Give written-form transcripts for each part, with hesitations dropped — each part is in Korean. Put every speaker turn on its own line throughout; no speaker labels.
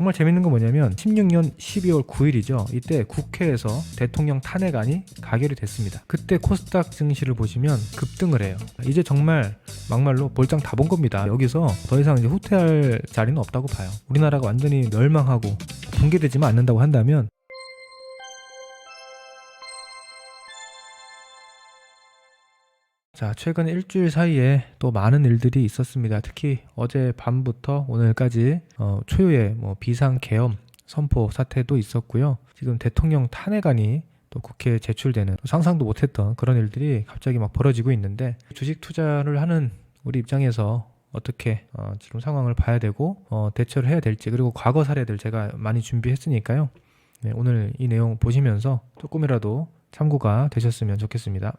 정말 재밌는 건 뭐냐면 16년 12월 9일이죠. 이때 국회에서 대통령 탄핵안이 가결이 됐습니다. 그때 코스닥 증시를 보시면 급등을 해요. 이제 정말 막말로 볼장 다 본 겁니다. 여기서 더 이상 이제 후퇴할 자리는 없다고 봐요. 우리나라가 완전히 멸망하고 붕괴되지만 않는다고 한다면 자, 최근 일주일 사이에 또 많은 일들이 있었습니다. 특히 어제 밤부터 오늘까지 초유의 비상 계엄 선포 사태도 있었고요. 지금 대통령 탄핵안이 또 국회에 제출되는 상상도 못했던 그런 일들이 갑자기 막 벌어지고 있는데 주식 투자를 하는 우리 입장에서 어떻게 지금 상황을 봐야 되고 대처를 해야 될지 그리고 과거 사례들 제가 많이 준비했으니까요. 네, 오늘 이 내용 보시면서 조금이라도 참고가 되셨으면 좋겠습니다.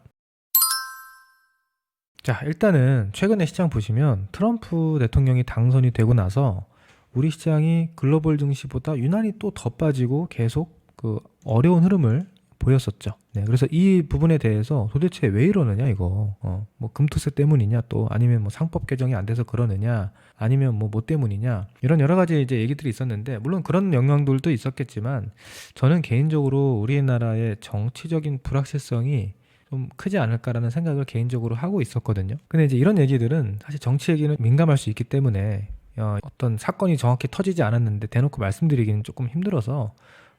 자, 일단은 최근에 시장 보시면 트럼프 대통령이 당선이 되고 나서 우리 시장이 글로벌 증시보다 유난히 또 더 빠지고 계속 그 어려운 흐름을 보였었죠. 네, 그래서 이 부분에 대해서 도대체 왜 이러느냐 이거 뭐 금투세 때문이냐 또 아니면 뭐 상법 개정이 안 돼서 그러느냐 아니면 뭐 때문이냐 이런 여러 가지 이제 얘기들이 있었는데 물론 그런 영향들도 있었겠지만 저는 개인적으로 우리나라의 정치적인 불확실성이 좀 크지 않을까라는 생각을 개인적으로 하고 있었거든요. 근데 이제 이런 얘기들은 사실 정치 얘기는 민감할 수 있기 때문에 어떤 사건이 정확히 터지지 않았는데 대놓고 말씀드리기는 조금 힘들어서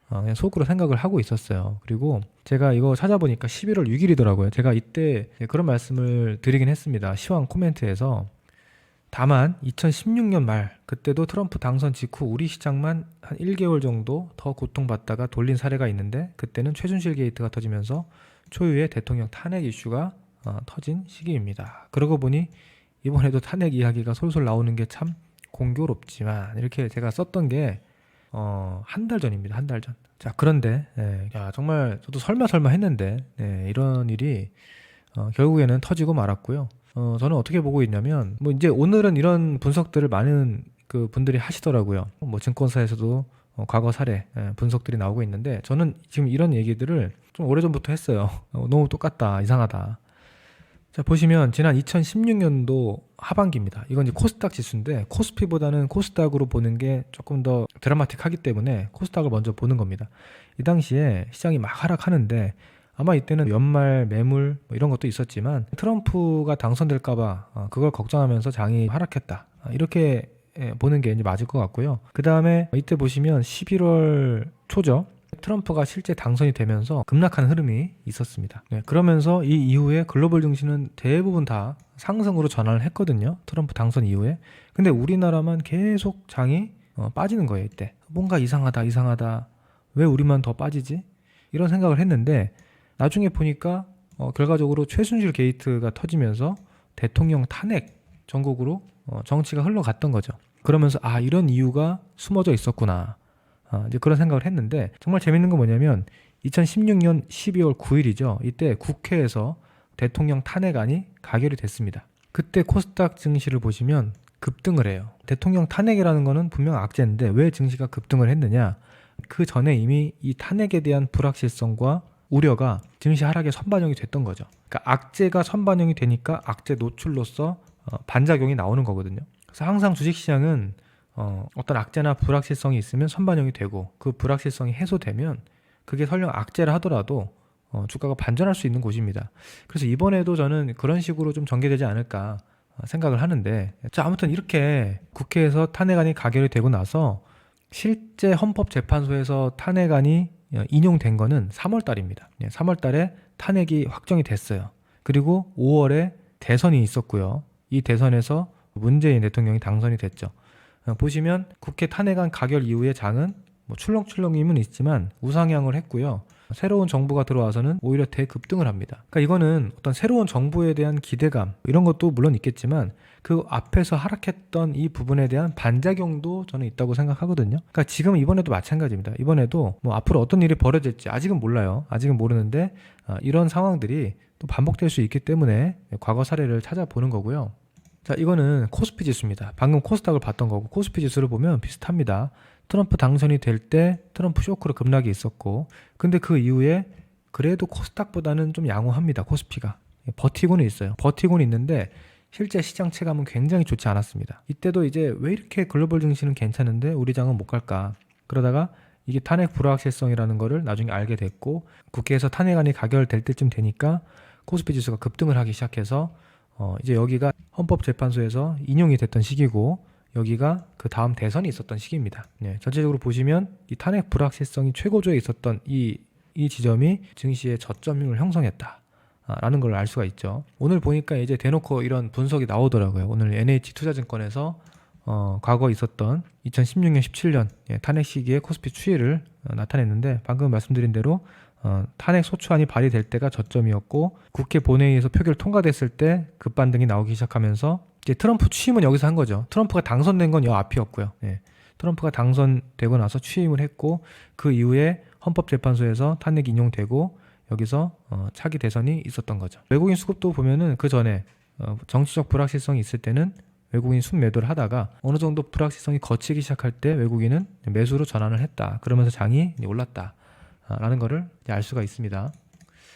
그냥 속으로 생각을 하고 있었어요. 그리고 제가 이거 찾아보니까 11월 6일이더라고요. 제가 이때 그런 말씀을 드리긴 했습니다. 시황 코멘트에서. 다만 2016년 말 그때도 트럼프 당선 직후 우리 시장만 한 1개월 정도 더 고통받다가 돌린 사례가 있는데 그때는 최순실 게이트가 터지면서 초유의 대통령 탄핵 이슈가 터진 시기입니다. 그러고 보니 이번에도 탄핵 이야기가 솔솔 나오는 게 참 공교롭지만 이렇게 제가 썼던 게 한 달 전입니다. 한 달 전. 자, 그런데 야, 정말 저도 설마 했는데 이런 일이 결국에는 터지고 말았고요. 저는 어떻게 보고 있냐면 뭐 이제 오늘은 이런 분석들을 많은 그 분들이 하시더라고요. 뭐 증권사에서도 과거 사례 분석들이 나오고 있는데 저는 지금 이런 얘기들을 좀 오래전부터 했어요. 너무 똑같다, 이상하다. 자, 보시면 지난 2016년도 하반기입니다. 이건 이제 코스닥 지수인데 코스피보다는 코스닥으로 보는 게 조금 더 드라마틱하기 때문에 코스닥을 먼저 보는 겁니다. 이 당시에 시장이 막 하락하는데 아마 이때는 연말 매물 뭐 이런 것도 있었지만 트럼프가 당선될까봐 그걸 걱정하면서 장이 하락했다. 이렇게 보는 게 이제 맞을 것 같고요. 그 다음에 이때 보시면 11월 초죠. 트럼프가 실제 당선이 되면서 급락한 흐름이 있었습니다. 그러면서 이 이후에 글로벌 증시는 대부분 다 상승으로 전환을 했거든요. 트럼프 당선 이후에. 근데 우리나라만 계속 장이 빠지는 거예요. 이때. 뭔가 이상하다. 왜 우리만 더 빠지지? 이런 생각을 했는데 나중에 보니까 결과적으로 최순실 게이트가 터지면서 대통령 탄핵 전국으로 정치가 흘러갔던 거죠. 그러면서 이런 이유가 숨어져 있었구나. 이제 그런 생각을 했는데 정말 재밌는 건 뭐냐면 2016년 12월 9일이죠. 이때 국회에서 대통령 탄핵안이 가결이 됐습니다. 그때 코스닥 증시를 보시면 급등을 해요. 대통령 탄핵이라는 거는 분명 악재인데 왜 증시가 급등을 했느냐? 그 전에 이미 이 탄핵에 대한 불확실성과 우려가 증시 하락에 선반영이 됐던 거죠. 그러니까 악재가 선반영이 되니까 악재 노출로서 반작용이 나오는 거거든요. 그래서 항상 주식시장은 어떤 악재나 불확실성이 있으면 선반영이 되고 그 불확실성이 해소되면 그게 설령 악재라 하더라도 주가가 반전할 수 있는 곳입니다. 그래서 이번에도 저는 그런 식으로 좀 전개되지 않을까 생각을 하는데 자, 아무튼 이렇게 국회에서 탄핵안이 가결이 되고 나서 실제 헌법재판소에서 탄핵안이 인용된 거는 3월 달입니다. 3월 달에 탄핵이 확정이 됐어요. 그리고 5월에 대선이 있었고요. 이 대선에서 문재인 대통령이 당선이 됐죠. 보시면 국회 탄핵안 가결 이후의 장은 뭐 출렁출렁임은 있지만 우상향을 했고요. 새로운 정부가 들어와서는 오히려 대급등을 합니다. 그러니까 이거는 어떤 새로운 정부에 대한 기대감 이런 것도 물론 있겠지만 그 앞에서 하락했던 이 부분에 대한 반작용도 저는 있다고 생각하거든요. 그러니까 지금 이번에도 마찬가지입니다. 이번에도 뭐 앞으로 어떤 일이 벌어질지 아직은 몰라요. 아직은 모르는데 이런 상황들이 또 반복될 수 있기 때문에 과거 사례를 찾아보는 거고요. 자, 이거는 코스피 지수입니다. 방금 코스닥을 봤던 거고 코스피 지수를 보면 비슷합니다. 트럼프 당선이 될 때 트럼프 쇼크로 급락이 있었고 근데 그 이후에 그래도 코스닥보다는 좀 양호합니다. 코스피가 버티고는 있어요. 버티고는 있는데 실제 시장 체감은 굉장히 좋지 않았습니다. 이때도 이제 왜 이렇게 글로벌 증시는 괜찮은데 우리 장은 못 갈까? 그러다가 이게 탄핵 불확실성이라는 거를 나중에 알게 됐고, 국회에서 탄핵안이 가결될 때쯤 되니까 코스피 지수가 급등을 하기 시작해서 이제 여기가 헌법재판소에서 인용이 됐던 시기고, 여기가 그 다음 대선이 있었던 시기입니다. 네, 전체적으로 보시면 이 탄핵 불확실성이 최고조에 있었던 이 지점이 증시의 저점을 형성했다 라는 걸 알 수가 있죠. 오늘 보니까 이제 대놓고 이런 분석이 나오더라고요. 오늘 NH투자증권에서 과거 있었던 2016년, 17년 탄핵 시기에 코스피 추이를 나타냈는데, 방금 말씀드린 대로 탄핵 소추안이 발의될 때가 저점이었고, 국회 본회의에서 표결 통과됐을 때 급반등이 나오기 시작하면서 이제 트럼프 취임은 여기서 한 거죠. 트럼프가 당선된 건 여 앞이었고요. 트럼프가 당선되고 나서 취임을 했고, 그 이후에 헌법재판소에서 탄핵이 인용되고 여기서 차기 대선이 있었던 거죠. 외국인 수급도 보면은 그 전에 정치적 불확실성이 있을 때는 외국인 순매도를 하다가 어느 정도 불확실성이 거치기 시작할 때 외국인은 매수로 전환을 했다. 그러면서 장이 올랐다 라는 거를 알 수가 있습니다.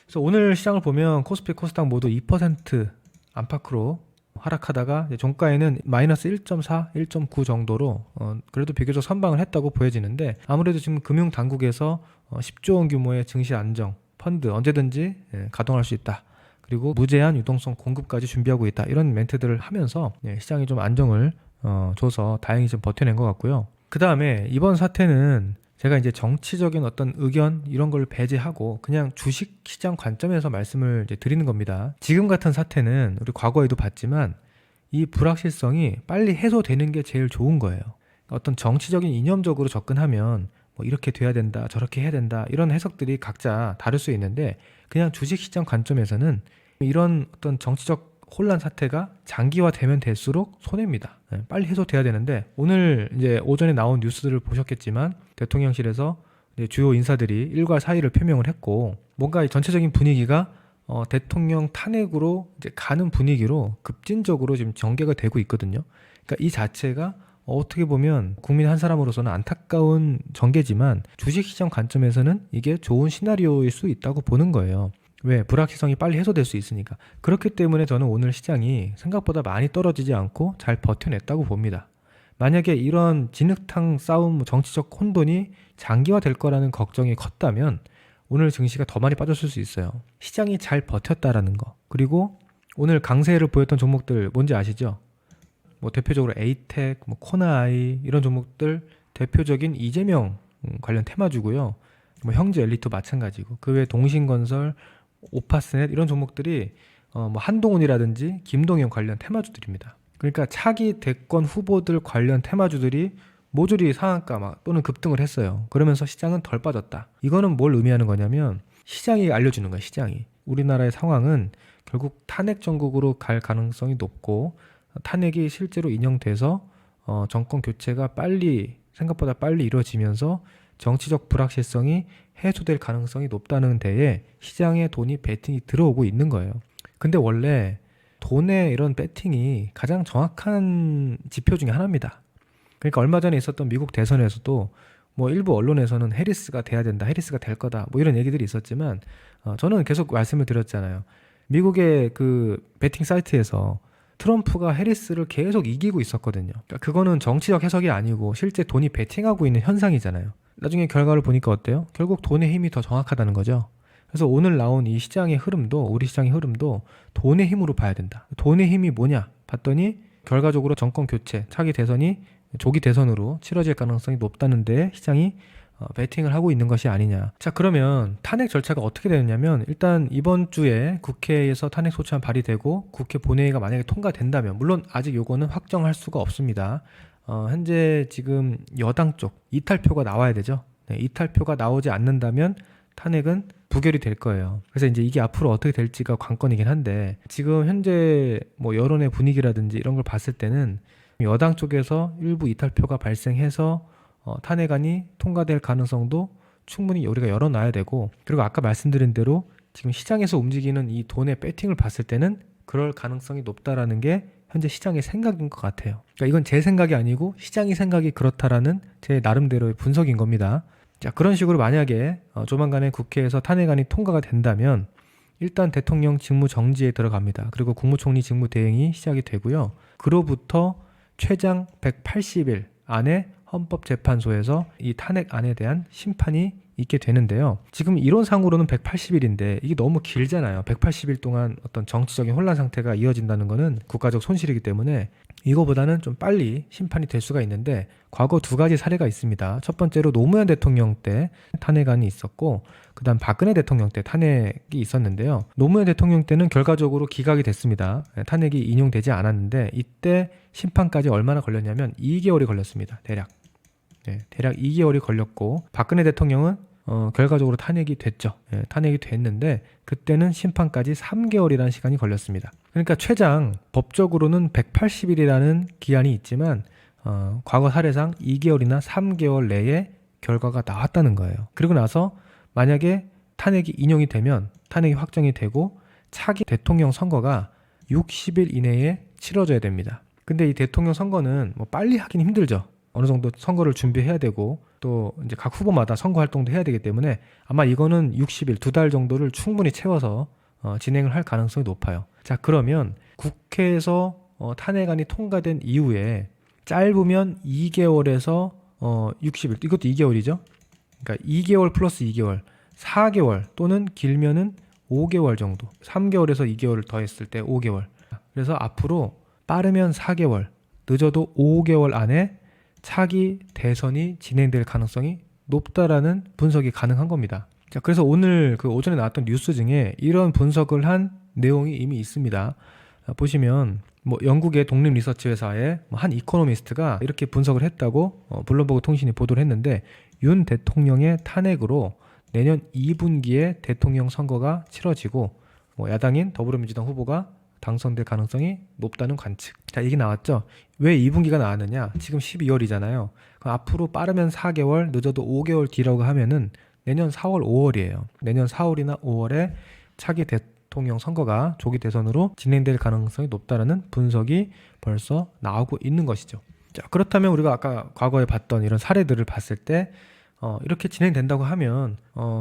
그래서 오늘 시장을 보면 코스피, 코스닥 모두 2% 안팎으로 하락하다가 종가에는 마이너스 1.4, 1.9 정도로 그래도 비교적 선방을 했다고 보여지는데, 아무래도 지금 금융당국에서 10조 원 규모의 증시 안정, 펀드 언제든지 가동할 수 있다, 그리고 무제한 유동성 공급까지 준비하고 있다, 이런 멘트들을 하면서 시장이 좀 안정을 줘서 다행히 좀 버텨낸 것 같고요. 그 다음에 이번 사태는 제가 이제 정치적인 어떤 의견 이런 걸 배제하고 그냥 주식시장 관점에서 말씀을 이제 드리는 겁니다. 지금 같은 사태는 우리 과거에도 봤지만 이 불확실성이 빨리 해소되는 게 제일 좋은 거예요. 어떤 정치적인 이념적으로 접근하면 뭐 이렇게 돼야 된다, 저렇게 해야 된다, 이런 해석들이 각자 다를 수 있는데, 그냥 주식시장 관점에서는 이런 어떤 정치적 혼란 사태가 장기화되면 될수록 손해입니다. 빨리 해소돼야 되는데, 오늘 이제 오전에 나온 뉴스들을 보셨겠지만 대통령실에서 이제 주요 인사들이 일과 사의를 표명을 했고, 뭔가 전체적인 분위기가 대통령 탄핵으로 이제 가는 분위기로 급진적으로 지금 전개가 되고 있거든요. 그러니까 이 자체가 어떻게 보면 국민 한 사람으로서는 안타까운 전개지만 주식시장 관점에서는 이게 좋은 시나리오일 수 있다고 보는 거예요. 왜? 불확실성이 빨리 해소될 수 있으니까. 그렇기 때문에 저는 오늘 시장이 생각보다 많이 떨어지지 않고 잘 버텨냈다고 봅니다. 만약에 이런 진흙탕 싸움, 정치적 혼돈이 장기화될 거라는 걱정이 컸다면 오늘 증시가 더 많이 빠졌을 수 있어요. 시장이 잘 버텼다라는 거. 그리고 오늘 강세를 보였던 종목들 뭔지 아시죠? 뭐 대표적으로 에이텍, 뭐 코나아이, 이런 종목들 대표적인 이재명 관련 테마주고요. 뭐 형제 엘리트 마찬가지고, 그 외에 동신건설, 오파스넷, 이런 종목들이 뭐 한동훈이라든지 김동연 관련 테마주들입니다. 그러니까 차기 대권 후보들 관련 테마주들이 모조리 상한가 또는 급등을 했어요. 그러면서 시장은 덜 빠졌다. 이거는 뭘 의미하는 거냐면, 시장이 알려주는 거예요. 시장이 우리나라의 상황은 결국 탄핵 정국으로 갈 가능성이 높고, 탄핵이 실제로 인용돼서 정권 교체가 생각보다 빨리 이루어지면서 정치적 불확실성이 해소될 가능성이 높다는 데에 시장에 돈이 베팅이 들어오고 있는 거예요. 근데 원래 돈의 이런 베팅이 가장 정확한 지표 중에 하나입니다. 그러니까 얼마 전에 있었던 미국 대선에서도 뭐 일부 언론에서는 해리스가 돼야 된다, 해리스가 될 거다, 뭐 이런 얘기들이 있었지만 저는 계속 말씀을 드렸잖아요. 미국의 그 베팅 사이트에서 트럼프가 해리스를 계속 이기고 있었거든요. 그러니까 그거는 정치적 해석이 아니고 실제 돈이 베팅하고 있는 현상이잖아요. 나중에 결과를 보니까 어때요? 결국 돈의 힘이 더 정확하다는 거죠. 그래서 오늘 나온 이 시장의 흐름도, 우리 시장의 흐름도 돈의 힘으로 봐야 된다. 돈의 힘이 뭐냐 봤더니 결과적으로 정권 교체, 차기 대선이 조기 대선으로 치러질 가능성이 높다는 데 시장이 베팅을 하고 있는 것이 아니냐. 자, 그러면 탄핵 절차가 어떻게 되느냐면, 일단 이번 주에 국회에서 탄핵 소추안 발의되고 국회 본회의가 만약에 통과된다면, 물론 아직 요거는 확정할 수가 없습니다. 현재 지금 여당 쪽 이탈표가 나와야 되죠. 네, 이탈표가 나오지 않는다면 탄핵은 부결이 될 거예요. 그래서 이제 이게 앞으로 어떻게 될지가 관건이긴 한데, 지금 현재 뭐 여론의 분위기라든지 이런 걸 봤을 때는 여당 쪽에서 일부 이탈표가 발생해서 탄핵안이 통과될 가능성도 충분히 우리가 열어놔야 되고, 그리고 아까 말씀드린 대로 지금 시장에서 움직이는 이 돈의 배팅을 봤을 때는 그럴 가능성이 높다라는 게 현재 시장의 생각인 것 같아요. 그러니까 이건 제 생각이 아니고 시장의 생각이 그렇다라는 제 나름대로의 분석인 겁니다. 자, 그런 식으로 만약에 조만간에 국회에서 탄핵안이 통과가 된다면 일단 대통령 직무 정지에 들어갑니다. 그리고 국무총리 직무 대행이 시작이 되고요. 그로부터 최장 180일 안에 헌법재판소에서 이 탄핵안에 대한 심판이 있게 되는데요. 지금 이론상으로는 180일인데 이게 너무 길잖아요. 180일 동안 어떤 정치적인 혼란 상태가 이어진다는 것은 국가적 손실이기 때문에 이거보다는 좀 빨리 심판이 될 수가 있는데 과거 두 가지 사례가 있습니다. 첫 번째로 노무현 대통령 때 탄핵안이 있었고 그다음 박근혜 대통령 때 탄핵이 있었는데요. 노무현 대통령 때는 결과적으로 기각이 됐습니다. 탄핵이 인용되지 않았는데 이때 심판까지 얼마나 걸렸냐면 2개월이 걸렸습니다. 대략 2개월이 걸렸고 박근혜 대통령은 결과적으로 탄핵이 됐죠. 탄핵이 됐는데 그때는 심판까지 3개월이라는 시간이 걸렸습니다. 그러니까 최장 법적으로는 180일이라는 기한이 있지만 과거 사례상 2개월이나 3개월 내에 결과가 나왔다는 거예요. 그리고 나서 만약에 탄핵이 인용이 되면 탄핵이 확정이 되고 차기 대통령 선거가 60일 이내에 치러져야 됩니다. 근데 이 대통령 선거는 뭐 빨리 하긴 힘들죠. 어느 정도 선거를 준비해야 되고 또 이제 각 후보마다 선거 활동도 해야 되기 때문에 아마 이거는 60일, 2달 정도를 충분히 채워서 진행을 할 가능성이 높아요. 자, 그러면 국회에서 탄핵안이 통과된 이후에 짧으면 2개월에서 60일, 이것도 2개월이죠. 그러니까 2개월 플러스 2개월, 4개월 또는 길면은 5개월 정도, 3개월에서 2개월을 더했을 때 5개월. 그래서 앞으로 빠르면 4개월, 늦어도 5개월 안에 차기 대선이 진행될 가능성이 높다라는 분석이 가능한 겁니다. 자, 그래서 오늘 그 오전에 나왔던 뉴스 중에 이런 분석을 한 내용이 이미 있습니다. 보시면 뭐 영국의 독립 리서치 회사의 한 이코노미스트가 이렇게 분석을 했다고 블룸버그 통신이 보도를 했는데 윤 대통령의 탄핵으로 내년 2분기에 대통령 선거가 치러지고 야당인 더불어민주당 후보가 당선될 가능성이 높다는 관측. 자, 얘기 나왔죠? 왜 2분기가 나왔느냐? 지금 12월이잖아요. 앞으로 빠르면 4개월, 늦어도 5개월 뒤라고 하면은 내년 4월, 5월이에요. 내년 4월이나 5월에 차기 대통령 선거가 조기 대선으로 진행될 가능성이 높다는 분석이 벌써 나오고 있는 것이죠. 자, 그렇다면 우리가 아까 과거에 봤던 이런 사례들을 봤을 때 이렇게 진행된다고 하면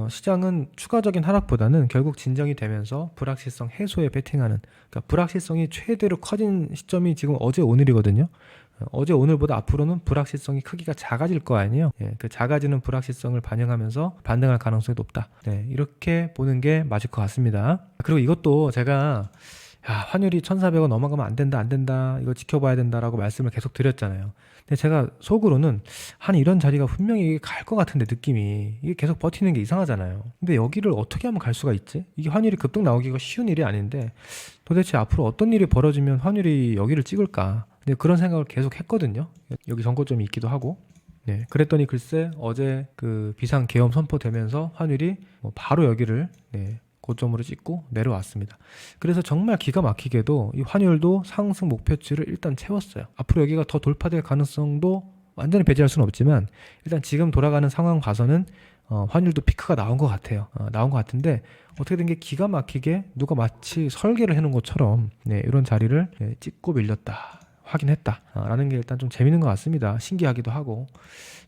시장은 추가적인 하락보다는 결국 진정이 되면서 불확실성 해소에 베팅하는, 그러니까 불확실성이 최대로 커진 시점이 지금 어제 오늘이거든요. 어제 오늘보다 앞으로는 불확실성이 크기가 작아질 거 아니에요. 그 작아지는 불확실성을 반영하면서 반등할 가능성이 높다. 이렇게 보는 게 맞을 것 같습니다. 그리고 이것도 제가 환율이 1,400원 넘어가면 안 된다 이거 지켜봐야 된다라고 말씀을 계속 드렸잖아요. 근데 제가 속으로는 한 이런 자리가 분명히 갈 것 같은데 느낌이 이게 계속 버티는 게 이상하잖아요. 근데 여기를 어떻게 하면 갈 수가 있지? 이게 환율이 급등 나오기가 쉬운 일이 아닌데 도대체 앞으로 어떤 일이 벌어지면 환율이 여기를 찍을까? 근데 그런 생각을 계속 했거든요. 여기 전고점이 있기도 하고. 그랬더니 글쎄 어제 그 비상 계엄 선포되면서 환율이 바로 여기를 고점으로 찍고 내려왔습니다. 그래서 정말 기가 막히게도 이 환율도 상승 목표치를 일단 채웠어요. 앞으로 여기가 더 돌파될 가능성도 완전히 배제할 수는 없지만 일단 지금 돌아가는 상황 봐서는 환율도 피크가 나온 것 같아요. 나온 것 같은데 어떻게 된 게 기가 막히게 누가 마치 설계를 해놓은 것처럼 이런 자리를 찍고 밀렸다. 확인했다 라는 게 일단 좀 재밌는 것 같습니다. 신기하기도 하고.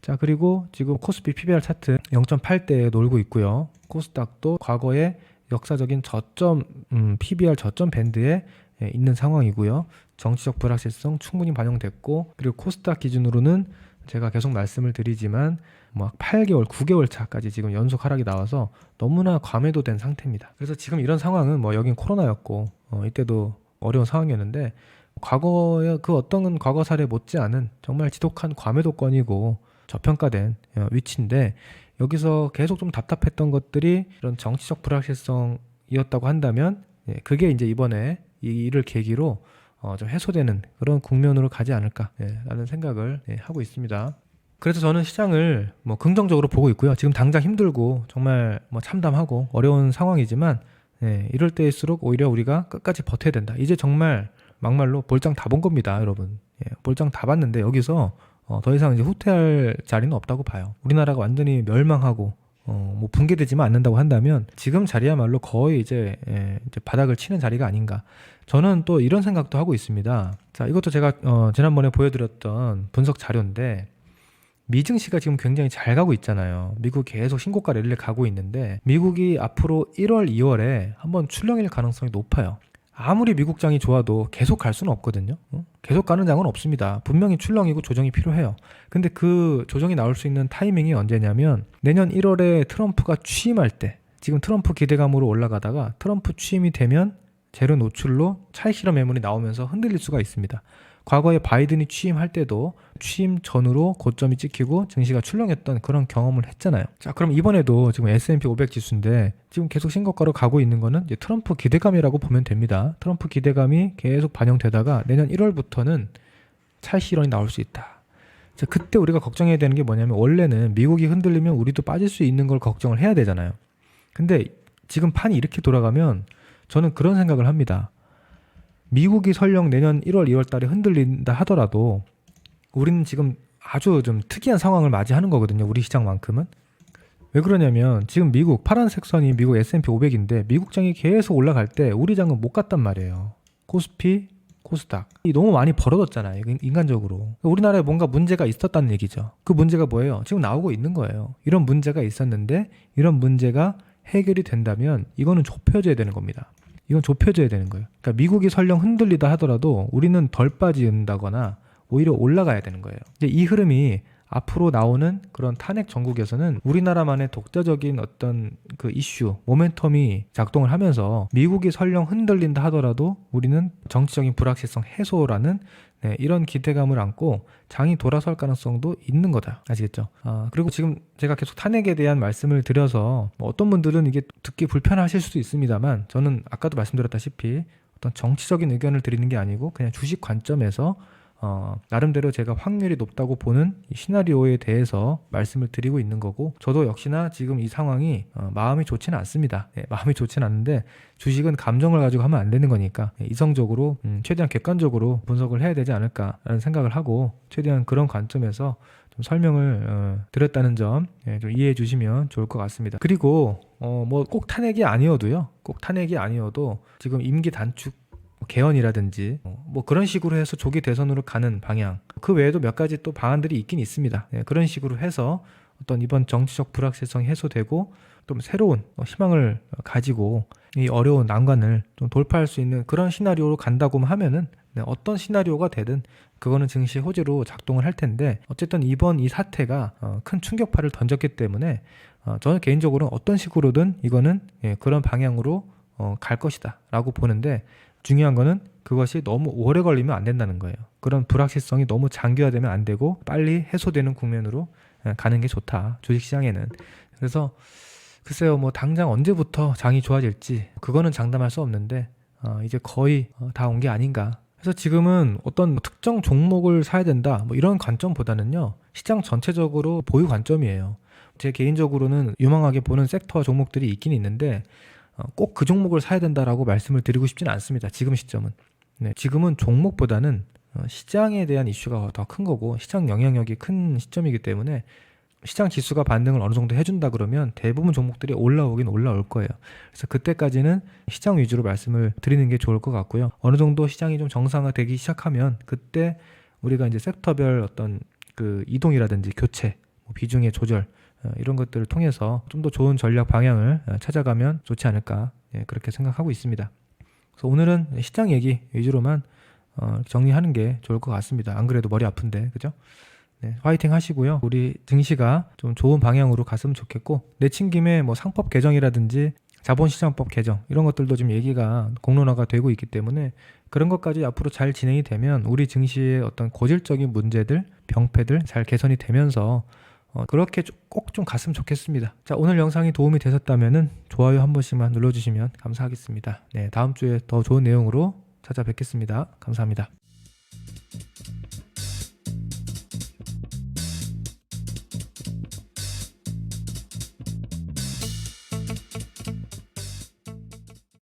자, 그리고 지금 코스피 PBR 차트 0.8대에 놀고 있고요. 코스닥도 과거에 역사적인 저점 PBR 저점 밴드에 있는 상황이고요. 정치적 불확실성 충분히 반영됐고, 그리고 코스닥 기준으로는 제가 계속 말씀을 드리지만 8개월, 9개월 차까지 지금 연속 하락이 나와서 너무나 과매도된 상태입니다. 그래서 지금 이런 상황은 여긴 코로나였고 이때도 어려운 상황이었는데 과거의 그 어떤 과거 사례 못지않은 정말 지독한 과매도권이고 저평가된 위치인데 여기서 계속 좀 답답했던 것들이 이런 정치적 불확실성이었다고 한다면 그게 이제 이번에 이 일을 계기로 좀 해소되는 그런 국면으로 가지 않을까라는 생각을 하고 있습니다. 그래서 저는 시장을 긍정적으로 보고 있고요. 지금 당장 힘들고 정말 참담하고 어려운 상황이지만 이럴 때일수록 오히려 우리가 끝까지 버텨야 된다. 이제 정말 막말로 볼장 다 본 겁니다, 여러분. 볼장 다 봤는데 여기서 더 이상 이제 후퇴할 자리는 없다고 봐요. 우리나라가 완전히 멸망하고 붕괴되지만 않는다고 한다면 지금 자리야말로 거의 이제 바닥을 치는 자리가 아닌가. 저는 또 이런 생각도 하고 있습니다. 자, 이것도 제가 지난번에 보여드렸던 분석 자료인데 미증시가 지금 굉장히 잘 가고 있잖아요. 미국 계속 신고가 랠리를 가고 있는데 미국이 앞으로 1월, 2월에 한번 출렁일 가능성이 높아요. 아무리 미국장이 좋아도 계속 갈 수는 없거든요. 계속 가는 장은 없습니다. 분명히 출렁이고 조정이 필요해요. 근데 그 조정이 나올 수 있는 타이밍이 언제냐면 내년 1월에 트럼프가 취임할 때, 지금 트럼프 기대감으로 올라가다가 트럼프 취임이 되면 재료 노출로 차익 실험 매물이 나오면서 흔들릴 수가 있습니다. 과거에 바이든이 취임할 때도 취임 전으로 고점이 찍히고 증시가 출렁였던 그런 경험을 했잖아요. 자, 그럼 이번에도 지금 S&P 500 지수인데 지금 계속 신고가로 가고 있는 거는 이제 트럼프 기대감이라고 보면 됩니다. 트럼프 기대감이 계속 반영되다가 내년 1월부터는 차익 실현이 나올 수 있다. 자, 그때 우리가 걱정해야 되는 게 뭐냐면 원래는 미국이 흔들리면 우리도 빠질 수 있는 걸 걱정을 해야 되잖아요. 근데 지금 판이 이렇게 돌아가면 저는 그런 생각을 합니다. 미국이 설령 내년 1월, 2월 달에 흔들린다 하더라도 우리는 지금 아주 좀 특이한 상황을 맞이하는 거거든요. 우리 시장만큼은. 왜 그러냐면 지금 미국 파란색 선이 미국 S&P 500인데 미국 장이 계속 올라갈 때 우리 장은 못 갔단 말이에요. 코스피, 코스닥. 너무 많이 벌어졌잖아요. 인간적으로. 우리나라에 뭔가 문제가 있었다는 얘기죠. 그 문제가 뭐예요? 지금 나오고 있는 거예요. 이런 문제가 있었는데 이런 문제가 해결이 된다면 이거는 좁혀져야 되는 겁니다. 이건 좁혀져야 되는 거예요. 그러니까 미국이 설령 흔들리다 하더라도 우리는 덜 빠진다거나 오히려 올라가야 되는 거예요. 이제 이 흐름이 앞으로 나오는 그런 탄핵 정국에서는 우리나라만의 독자적인 어떤 그 이슈, 모멘텀이 작동을 하면서 미국이 설령 흔들린다 하더라도 우리는 정치적인 불확실성 해소라는 이런 기대감을 안고 장이 돌아설 가능성도 있는 거다. 아시겠죠? 그리고 지금 제가 계속 탄핵에 대한 말씀을 드려서 어떤 분들은 이게 듣기 불편하실 수도 있습니다만 저는 아까도 말씀드렸다시피 어떤 정치적인 의견을 드리는 게 아니고 그냥 주식 관점에서 나름대로 제가 확률이 높다고 보는 이 시나리오에 대해서 말씀을 드리고 있는 거고 저도 역시나 지금 이 상황이 마음이 좋지는 않습니다. 마음이 좋지는 않은데 주식은 감정을 가지고 하면 안 되는 거니까 이성적으로 최대한 객관적으로 분석을 해야 되지 않을까라는 생각을 하고 최대한 그런 관점에서 좀 설명을 드렸다는 점 좀 이해해 주시면 좋을 것 같습니다. 그리고 뭐 꼭 탄핵이 아니어도요. 꼭 탄핵이 아니어도 지금 임기 단축 개헌이라든지 뭐 그런 식으로 해서 조기 대선으로 가는 방향, 그 외에도 몇 가지 또 방안들이 있긴 있습니다. 그런 식으로 해서 어떤 이번 정치적 불확실성이 해소되고 또 새로운 희망을 가지고 이 어려운 난관을 좀 돌파할 수 있는 그런 시나리오로 간다고 하면은 어떤 시나리오가 되든 그거는 증시 호재로 작동을 할 텐데 어쨌든 이번 이 사태가 큰 충격파를 던졌기 때문에 저는 개인적으로는 어떤 식으로든 이거는 그런 방향으로 갈 것이다 라고 보는데 중요한 거는 그것이 너무 오래 걸리면 안 된다는 거예요. 그런 불확실성이 너무 장기화되면 안 되고 빨리 해소되는 국면으로 가는 게 좋다. 주식시장에는. 그래서 글쎄요, 뭐 당장 언제부터 장이 좋아질지 그거는 장담할 수 없는데 이제 거의 다 온 게 아닌가. 그래서 지금은 어떤 특정 종목을 사야 된다 뭐 이런 관점보다는요. 시장 전체적으로 보유 관점이에요. 제 개인적으로는 유망하게 보는 섹터 종목들이 있긴 있는데 꼭 그 종목을 사야 된다라고 말씀을 드리고 싶지는 않습니다. 지금 시점은. 지금은 종목보다는 시장에 대한 이슈가 더 큰 거고 시장 영향력이 큰 시점이기 때문에 시장 지수가 반등을 어느 정도 해준다 그러면 대부분 종목들이 올라오긴 올라올 거예요. 그래서 그때까지는 시장 위주로 말씀을 드리는 게 좋을 것 같고요. 어느 정도 시장이 좀 정상화되기 시작하면 그때 우리가 이제 섹터별 어떤 그 이동이라든지 교체, 비중의 조절 이런 것들을 통해서 좀 더 좋은 전략 방향을 찾아가면 좋지 않을까 그렇게 생각하고 있습니다. 그래서 오늘은 시장 얘기 위주로만 정리하는 게 좋을 것 같습니다. 안 그래도 머리 아픈데 그죠? 화이팅 하시고요. 우리 증시가 좀 좋은 방향으로 갔으면 좋겠고 내친 김에 뭐 상법 개정이라든지 자본시장법 개정 이런 것들도 지금 얘기가 공론화가 되고 있기 때문에 그런 것까지 앞으로 잘 진행이 되면 우리 증시의 어떤 고질적인 문제들, 병폐들 잘 개선이 되면서 그렇게 꼭 좀 갔으면 좋겠습니다. 자, 오늘 영상이 도움이 되셨다면은 좋아요 한 번씩만 눌러주시면 감사하겠습니다. 다음 주에 더 좋은 내용으로 찾아뵙겠습니다. 감사합니다.